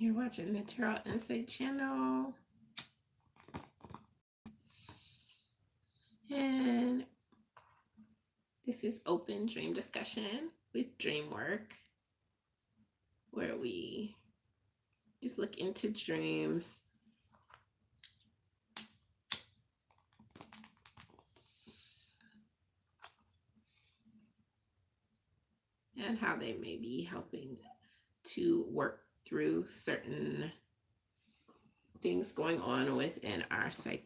You're watching the Tarot Insight channel. And this is Open Dream Discussion with DreamWork, where we just look into dreams and how they may be helping to work through certain things going on within our psyche.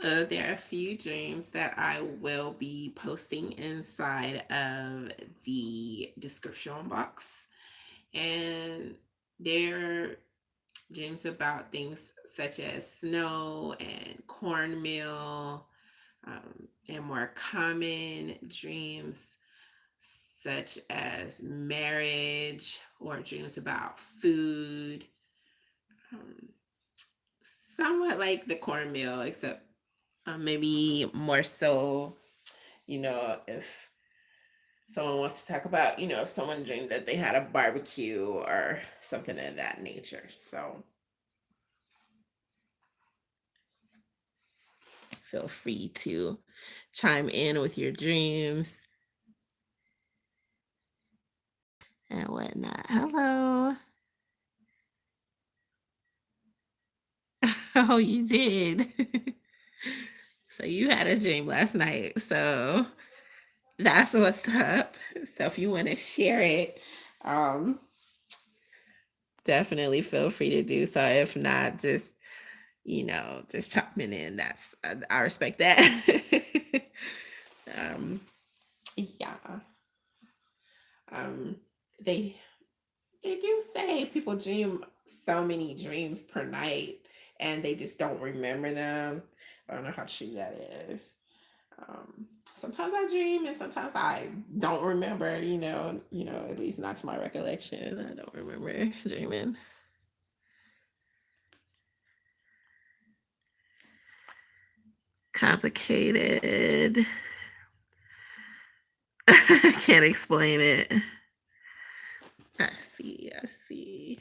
So there are a few dreams that I will be posting inside of the description box. And they're dreams about things such as snow and cornmeal, and more common dreams such as marriage or dreams about food. Somewhat like the cornmeal, except maybe more so, if someone wants to talk about, if someone dreamed that they had a barbecue or something of that nature. So feel free to chime in with your dreams and whatnot. Hello. Oh, you did. So you had a dream last night. So that's what's up. So if you want to share it, definitely feel free to do so. If not, just just chopping in. That's I respect that. Yeah. Um, they they do say people dream so many dreams per night, and they just don't remember them. I don't know how true that is. Sometimes I dream, and sometimes I don't remember. At least not to my recollection. I don't remember dreaming. Complicated. I can't explain it. I see. I see.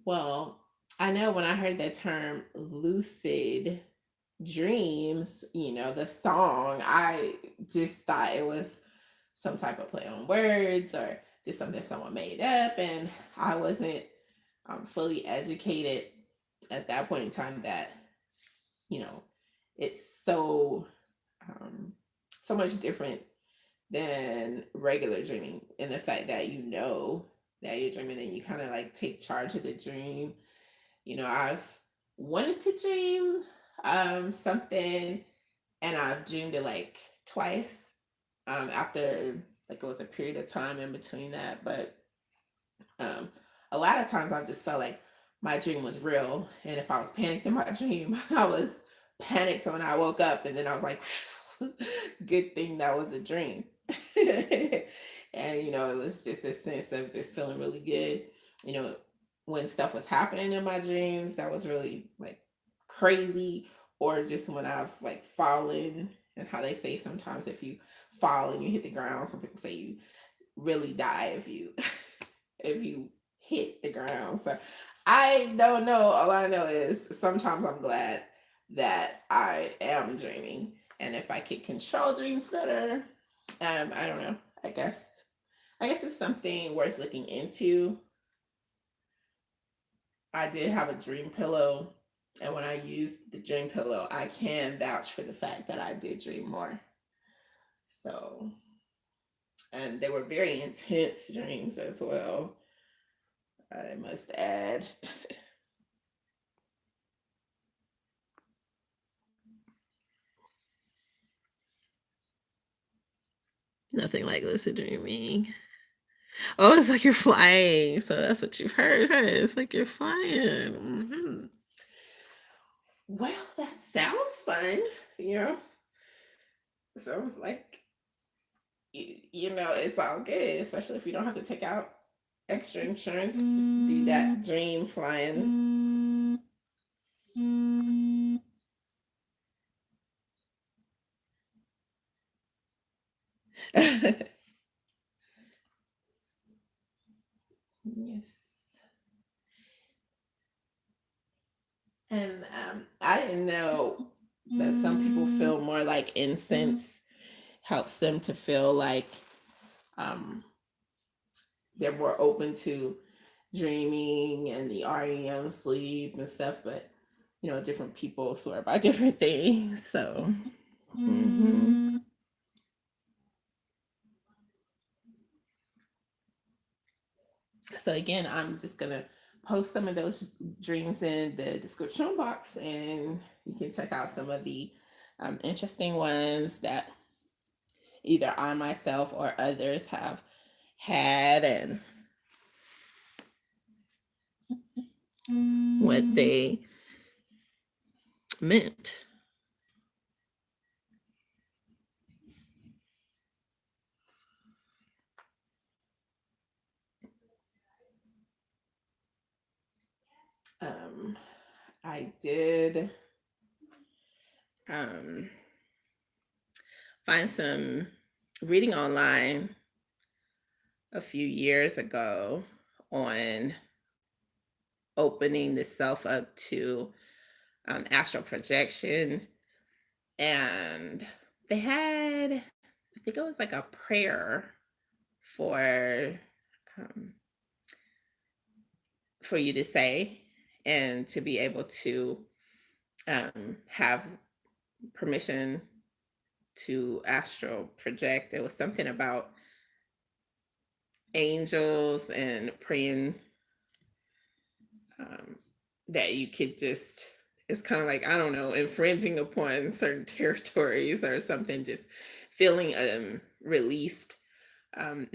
Well, I know when I heard the term lucid dreams, the song, I just thought it was some type of play on words or just something someone made up. And I wasn't fully educated at that point in time that, you know, it's so much different than regular dreaming in the fact that that you're dreaming and you kind of like take charge of the dream. I've wanted to dream something, and I've dreamed it like twice after, like, it was a period of time in between that. But um a lot of times I've just felt like my dream was real, and if I was panicked in my dream, I was panicked when I woke up, and then I was like, good thing that was a dream. And it was just a sense of just feeling really good. you know when stuff was happening in my dreams that was really like crazy, or just when I've like fallen, and how they say sometimes if you fall and you hit the ground, some people say you really die if you if you hit the ground. So I don't know. All I know is sometimes I'm glad that I am dreaming, and if I could control dreams better, I don't know. I guess it's something worth looking into. I did have a dream pillow, and when I used the dream pillow, I can vouch for the fact that I did dream more. So, and they were very intense dreams as well, I must add. Nothing like lucid dreaming. Oh, it's like you're flying. So that's what you've heard, huh? It's like you're flying. Well, that sounds fun. You know, sounds like, it's all good, especially if you don't have to take out extra insurance just to do that dream flying. Yes. And I didn't know that some people feel more like incense helps them to feel like um, they're more open to dreaming and the REM sleep and stuff, but different people swear by different things. So, mhm. So again, I'm just gonna post some of those dreams in the description box, and you can check out some of the interesting ones that either I myself or others have had, and what they meant. Um, I did um, find some reading online a few years ago on opening the self up to astral projection. And they had, I think it was like a prayer for um, for you to say and to be able to have permission to astral project. It was something about angels and praying that you could just, it's kind of like, I don't know, infringing upon certain territories or something, just feeling released um,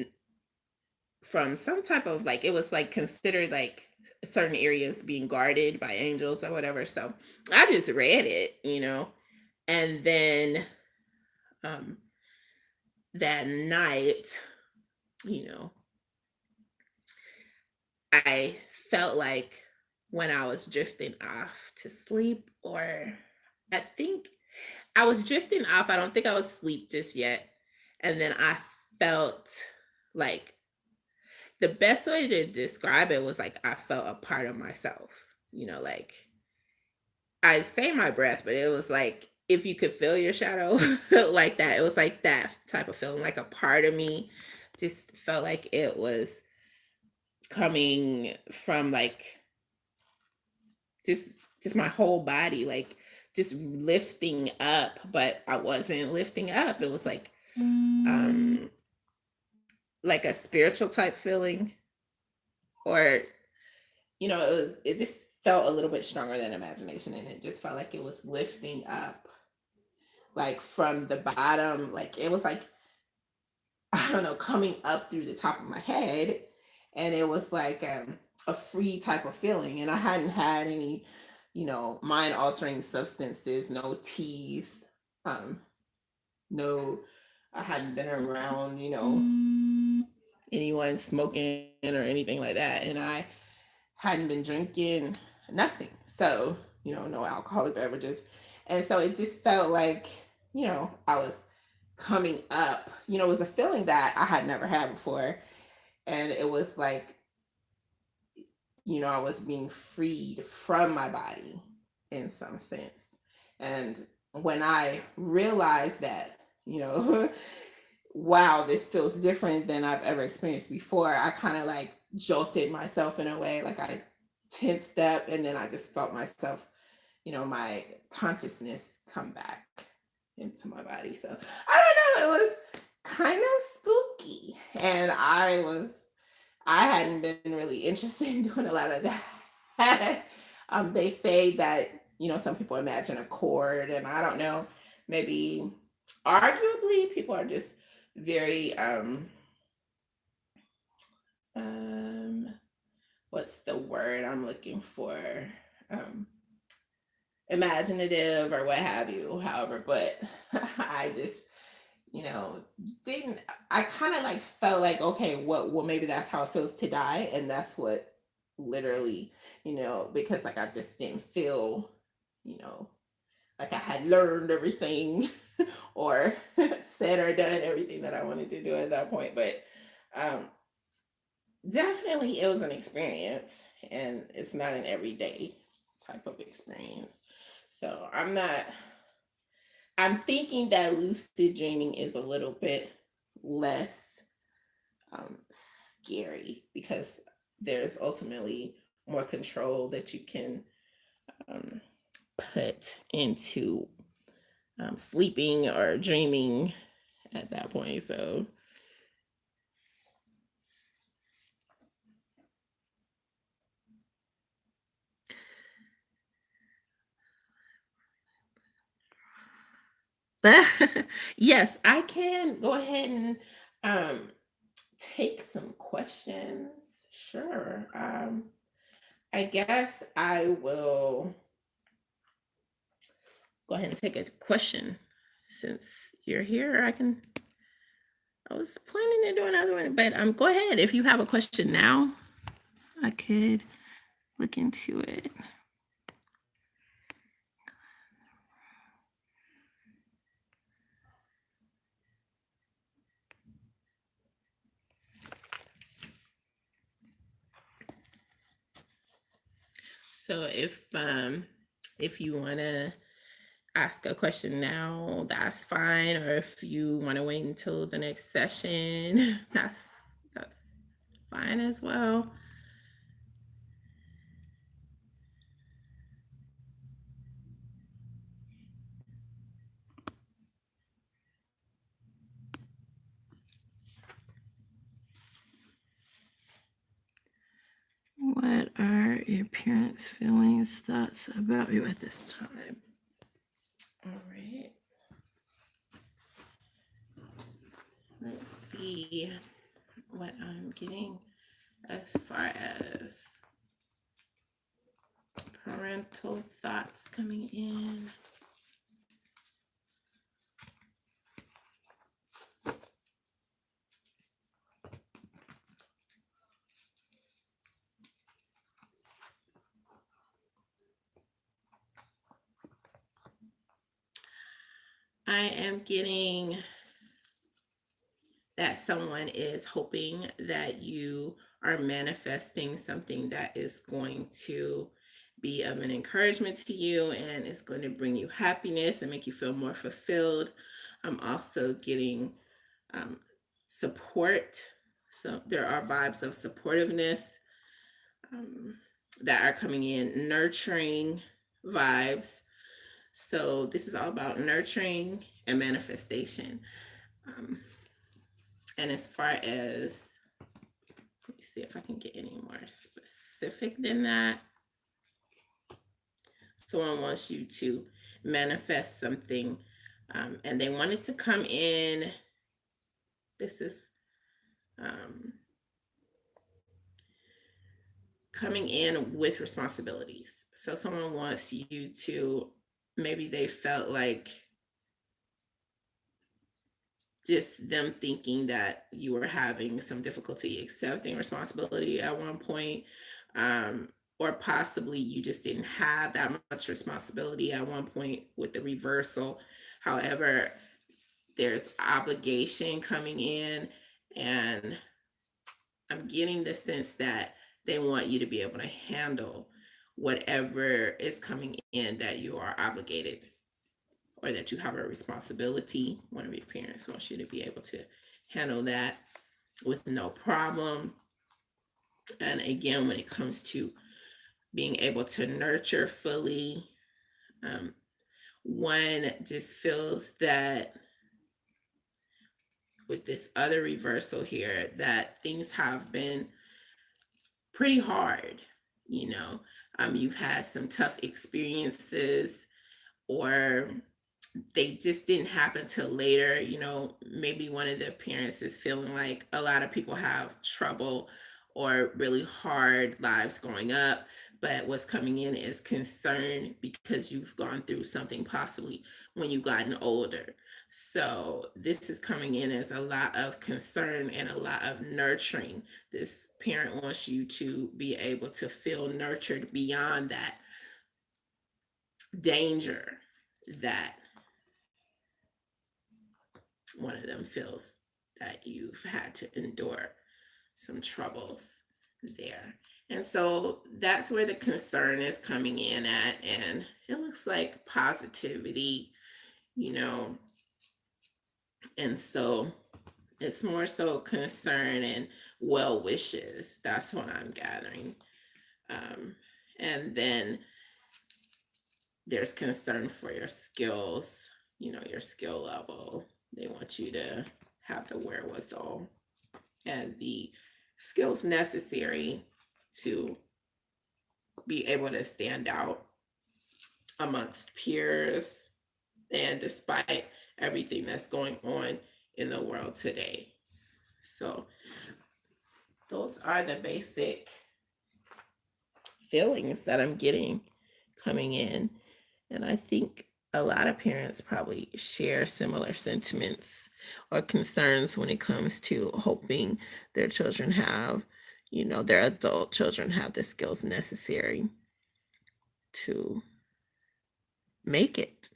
from some type of, like, it was like considered like certain areas being guarded by angels or whatever. So I just read it, and then um, that night, you know, I felt like when I was drifting off to sleep, or I think I was drifting off. I don't think I was asleep just yet. And then I felt like the best way to describe it was like I felt a part of myself, like I say my breath, but it was like if you could feel your shadow like that, it was like that type of feeling, like a part of me just felt like it was coming from like just just my whole body, like just lifting up, but I wasn't lifting up. It was like a spiritual type feeling, or it just felt a little bit stronger than imagination, and it just felt like it was lifting up, like from the bottom, like it was like, I don't know, coming up through the top of my head, and it was like a free type of feeling, and I hadn't had any, mind altering substances, no teas, no, I hadn't been around, anyone smoking or anything like that, and I hadn't been drinking, nothing. So, no alcoholic beverages. And so it just felt like, I was coming up. It was a feeling that I had never had before. And it was like, I was being freed from my body in some sense. And when I realized that, wow, this feels different than I've ever experienced before, I kind of like jolted myself in a way. Like I tensed up, and then I just felt myself, my consciousness come back into my body. So I don't know, it was kind of spooky. And I hadn't been really interested in doing a lot of that. They say that, some people imagine a cord, and I don't know, maybe arguably people are just very um what's the word I'm looking for? Um Imaginative or what have you, however, but I just, you know, didn't I kind of like felt like, okay, well maybe that's how it feels to die. And that's what literally, because like I just didn't feel, you know, like I had learned everything or said or done everything that I wanted to do at that point. But um definitely it was an experience, and it's not an everyday type of experience. So I'm thinking that lucid dreaming is a little bit less scary because there's ultimately more control that you can um, put into sleeping or dreaming at that point. So, yes, I can go ahead and um, take some questions. Sure. I guess I will go ahead and take a question since you're here. I was planning to do another one, but go ahead. If you have a question now, I could look into it. So if you want to ask a question now, that's fine. Or if you want to wait until the next session, that's fine as well. What are your parents' feelings, thoughts about you at this time? All right. Let's see what I'm getting as far as parental thoughts coming in. I am getting that someone is hoping that you are manifesting something that is going to be of an encouragement to you and it's going to bring you happiness and make you feel more fulfilled. I'm also getting um, support. So there are vibes of supportiveness um, that are coming in, nurturing vibes. So this is all about nurturing and manifestation. Um, and as far as, let me see if I can get any more specific than that. Someone wants you to manifest something and they want it to come in. This is um, coming in with responsibilities. So someone wants you to, maybe they felt like just them thinking that you were having some difficulty accepting responsibility at one point, um, or possibly you just didn't have that much responsibility at one point with the reversal. However, there's obligation coming in, and I'm getting the sense that they want you to be able to handle whatever is coming in that you are obligated or that you have a responsibility. One of your parents wants you to be able to handle that with no problem. And again, when it comes to being able to nurture fully. One just feels that with this other reversal here, that things have been pretty hard. You know, you've had some tough experiences, or they just didn't happen till later. You know, maybe one of the parents is feeling like a lot of people have trouble or really hard lives growing up, but what's coming in is concern because you've gone through something possibly when you've gotten older. So this is coming in as a lot of concern and a lot of nurturing. This parent wants you to be able to feel nurtured beyond that danger that one of them feels that you've had to endure some troubles there. And so that's where the concern is coming in at. And it looks like positivity, you know. And so it's more so concern and well wishes. That's what I'm gathering. And then there's concern for your skills, you know, your skill level. They want you to have the wherewithal and the skills necessary to be able to stand out amongst peers and despite everything that's going on in the world today. So those are the basic feelings that I'm getting coming in. And I think a lot of parents probably share similar sentiments or concerns when it comes to hoping their children have, you know, their adult children have the skills necessary to make it.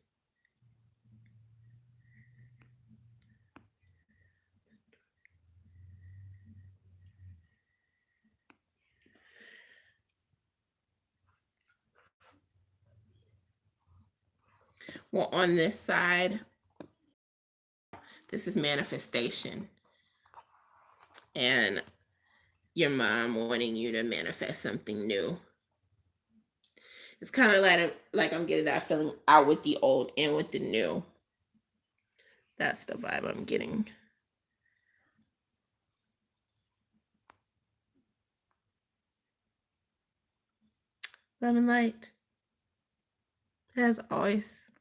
Well, on this side, this is manifestation and your mom wanting you to manifest something new. It's kind of like I'm getting that feeling out with the old and with the new. That's the vibe I'm getting. Love and light, as always.